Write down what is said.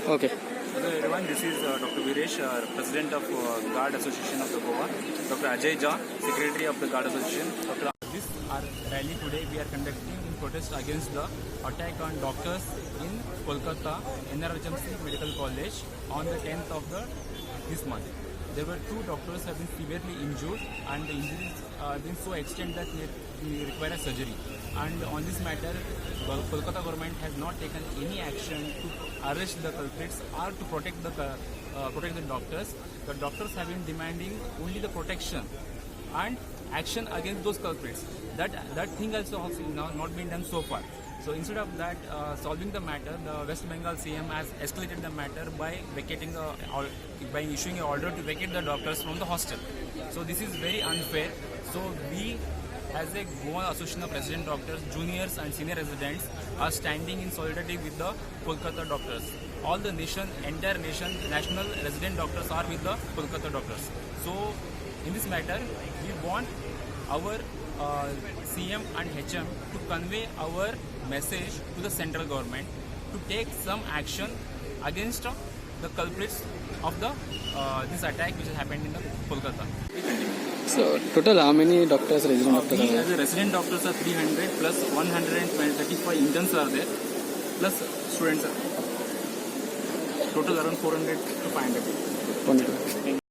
Okay. Hello everyone, this is Dr. Viresh, President of Guard Association of the Goa, Dr. Ajay Jha, Secretary of the Guard Association. This our rally today we are conducting in protest against the attack on doctors in Kolkata NRHMC Medical College on the 10th of this month. There were 2 doctors have been severely injured, and the injuries have been so extent that they require a surgery. And on this matter, the Kolkata government has not taken any action to arrest the culprits or to protect the doctors. The doctors have been demanding only the protection and action against those culprits. That thing also not been done so far. So instead of that, solving the matter, the West Bengal CM has escalated the matter by by issuing an order to vacate the doctors from the hostel. So this is very unfair. So we, as a Goa Association of Resident Doctors, juniors and senior residents, are standing in solidarity with the Kolkata doctors. All the entire nation, national resident doctors are with the Kolkata doctors. So in this matter, we want our CM and HM to convey our message to the central government to take some action against the culprits of this attack which has happened in the Kolkata. So total how many doctors, resident doctors We are as a resident doctors are 300 plus 135 interns are there plus students are there. Total around 400 to 500 people. there?